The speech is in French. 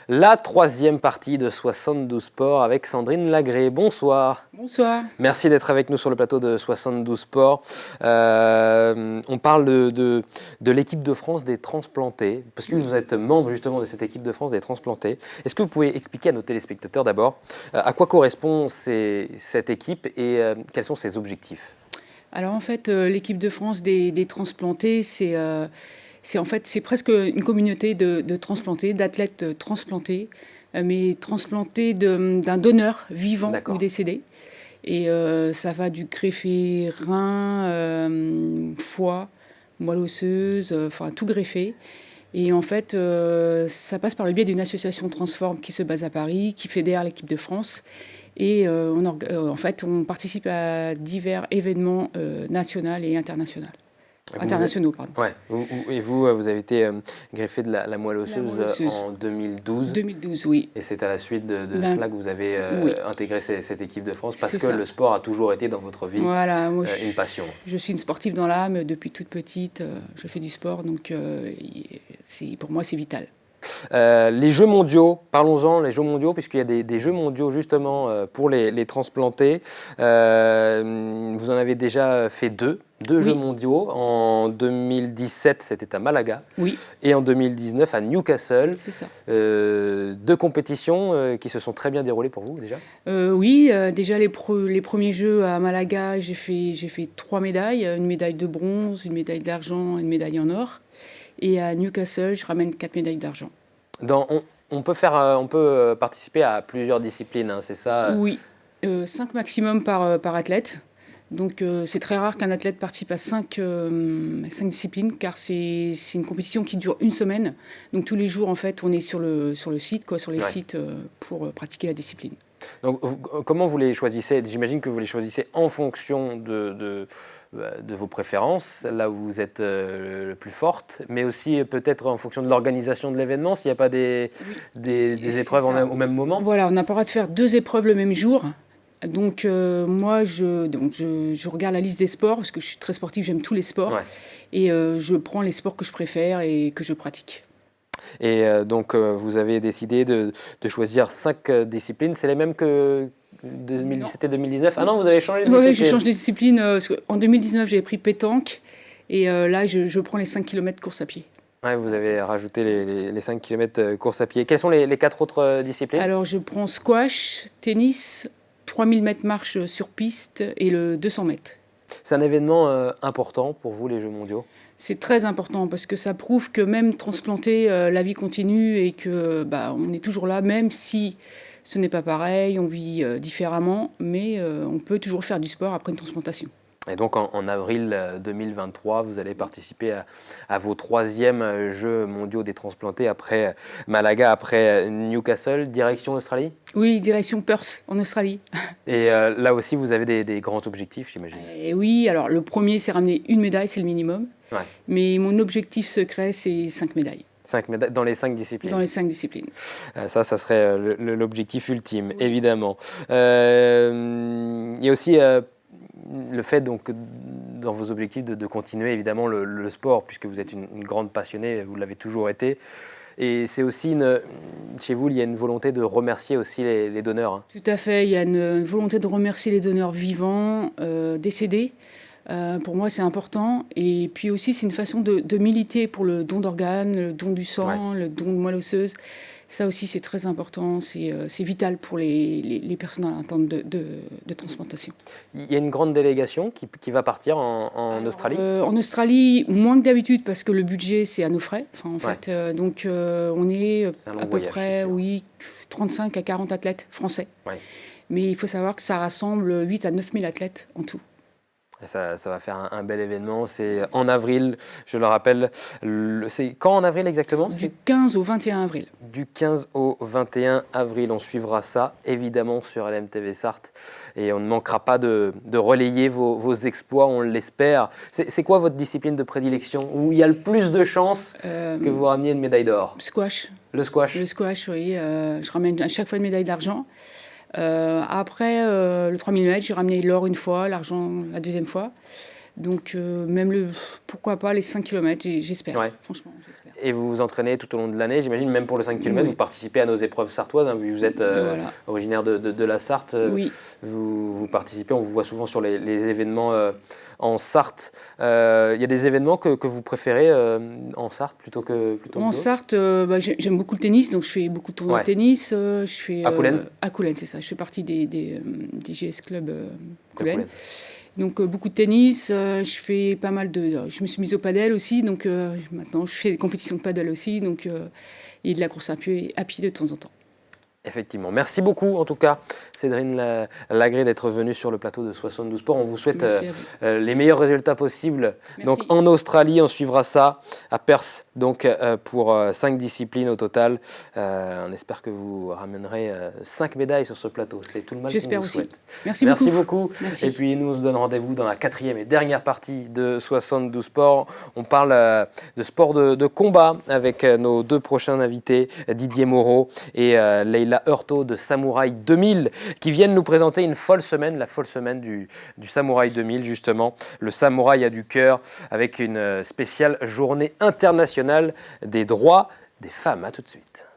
La troisième partie de 72 Sports avec Sandrine Lagré. Bonsoir. Bonsoir. Merci d'être avec nous sur le plateau de 72 Sports. On parle de l'équipe de France des transplantés, parce que vous êtes membre justement de cette équipe de France des transplantés. Est-ce que vous pouvez expliquer à nos téléspectateurs d'abord à quoi correspond cette équipe et quels sont ses objectifs? Alors en fait, l'équipe de France des transplantés, c'est presque une communauté de transplantés, d'athlètes transplantés, mais transplantés d'un donneur vivant ou décédé. Et ça va du greffé rein, foie, moelle osseuse, enfin tout greffé. Et en fait, ça passe par le biais d'une association Transform qui se base à Paris, qui fédère l'équipe de France. Et en fait, on participe à divers événements nationaux et internationaux. Pardon. Ouais. Et vous avez été greffé de la moelle osseuse en 2012. 2012, oui. Et c'est à la suite de cela que vous avez intégré cette équipe de France, parce que le sport a toujours été dans votre vie une passion. Je suis une sportive dans l'âme depuis toute petite. Je fais du sport, donc pour moi, c'est vital. Les Jeux mondiaux, parlons-en, les Jeux mondiaux, puisqu'il y a des Jeux mondiaux justement pour les transplantés. Vous en avez déjà fait deux Jeux mondiaux. En 2017, c'était à Malaga. Oui. Et en 2019, à Newcastle. C'est ça. Deux compétitions qui se sont très bien déroulées pour vous déjà. Oui, déjà les premiers Jeux à Malaga, j'ai fait 3 médailles. Une médaille de bronze, une médaille d'argent, une médaille en or. Et à Newcastle, je ramène 4 médailles d'argent. On peut participer à plusieurs disciplines, hein, c'est ça? Oui, 5 maximum par athlète. Donc c'est très rare qu'un athlète participe à 5 disciplines, car c'est une compétition qui dure une semaine. Donc tous les jours, en fait, on est sur les sites pour pratiquer la discipline. Donc comment vous les choisissez? J'imagine que vous les choisissez en fonction de vos préférences, là où vous êtes le plus forte, mais aussi peut-être en fonction de l'organisation de l'événement, s'il n'y a pas des épreuves au même moment. Voilà, on n'a pas le droit de faire 2 épreuves le même jour. Donc moi, je regarde la liste des sports, parce que je suis très sportive, j'aime tous les sports. Ouais. Et je prends les sports que je préfère et que je pratique. Et donc vous avez décidé de choisir 5 disciplines, c'est les mêmes que 2017 et 2019? Ah non, vous avez changé de discipline? Oui, je change de discipline. En 2019, j'avais pris pétanque. Et là, je prends les 5 km course à pied. Ouais, vous avez rajouté les 5 km course à pied. Quelles sont les 4 autres disciplines? Alors, je prends squash, tennis, 3000 mètres marche sur piste et le 200 mètres. C'est un événement important pour vous, les Jeux mondiaux? C'est très important parce que ça prouve que même transplanté, la vie continue et que on est toujours là, même si ce n'est pas pareil, on vit différemment, mais on peut toujours faire du sport après une transplantation. Et donc en avril 2023, vous allez participer à vos 3e Jeux mondiaux des transplantés après Malaga, après Newcastle, direction Australie? Oui, direction Perth, en Australie. Et là aussi, vous avez des grands objectifs, j'imagine? Oui, alors le premier, c'est ramener une médaille, c'est le minimum. Ouais. Mais mon objectif secret, c'est 5 médailles. 5 médailles dans les 5 disciplines? Dans les 5 disciplines. Ça serait l'objectif ultime, oui. Évidemment. Il y a aussi le fait, donc, dans vos objectifs, de continuer évidemment le sport, puisque vous êtes une grande passionnée, vous l'avez toujours été. Et c'est aussi, chez vous, il y a une volonté de remercier aussi les donneurs. Hein. Tout à fait, il y a une volonté de remercier les donneurs vivants, décédés. Pour moi, c'est important. Et puis aussi, c'est une façon de militer pour le don d'organes, le don du sang, le don de moelle osseuse. Ça aussi, c'est très important. C'est vital pour les personnes en attente de transplantation. Il y a une grande délégation qui va partir en Australie? En Australie, moins que d'habitude, parce que le budget, c'est à nos frais. Enfin, en fait, donc, on est à peu près 35 à 40 athlètes français. Ouais. Mais il faut savoir que ça rassemble 8 à 9 000 athlètes en tout. Ça va faire un bel événement. C'est en avril, je le rappelle. C'est quand en avril exactement? Du 15 au 21 avril. Du 15 au 21 avril. On suivra ça évidemment sur LMTV Sarthe. Et on ne manquera pas de relayer vos exploits, on l'espère. C'est quoi votre discipline de prédilection, où il y a le plus de chances que vous rameniez une médaille d'or? Squash. Le squash? Le squash, oui. Je ramène à chaque fois une médaille d'argent. Après le 3000 mètres, j'ai ramené l'or une fois, l'argent la deuxième fois. Donc même pourquoi pas les 5 km, j'espère, Ouais. franchement, j'espère. Et vous vous entraînez tout au long de l'année, j'imagine, même pour le 5 km, Oui. vous participez à nos épreuves sartoises, hein, vu que vous êtes Voilà. originaire de la Sarthe, Oui. vous participez, on vous voit souvent sur les événements en Sarthe. Il y a des événements que vous préférez en Sarthe plutôt que En d'autres? Sarthe, j'aime beaucoup le tennis, donc je fais beaucoup de tournois Ouais. de tennis. Je fais À Coulennes? à Coulennes, c'est ça. Je fais partie des GS Club De Coulennes. Coulennes. Donc beaucoup de tennis. Je fais pas mal je me suis mise au padel aussi, donc maintenant je fais des compétitions de padel aussi, donc et de la course à pied de temps en temps. Effectivement. Merci beaucoup, en tout cas, Sédrine Lagré, d'être venue sur le plateau de 72 Sport. On vous souhaite Merci à vous. les meilleurs résultats possibles. Merci. Donc, en Australie, on suivra ça à Perth, donc pour 5 disciplines au total. On espère que vous ramènerez 5 médailles sur ce plateau. C'est tout le mal qu'on J'espère vous aussi. souhaite. Merci beaucoup. Merci. Et puis, nous, on se donne rendez-vous dans la 4e et dernière partie de 72 Sport. On parle de sport de combat avec nos 2 prochains invités, Didier Moreau et Leila Hurtado de Samouraï 2000, qui viennent nous présenter une folle semaine, la folle semaine du Samouraï 2000, justement. Le Samouraï a du cœur, avec une spéciale journée internationale des droits des femmes. À tout de suite.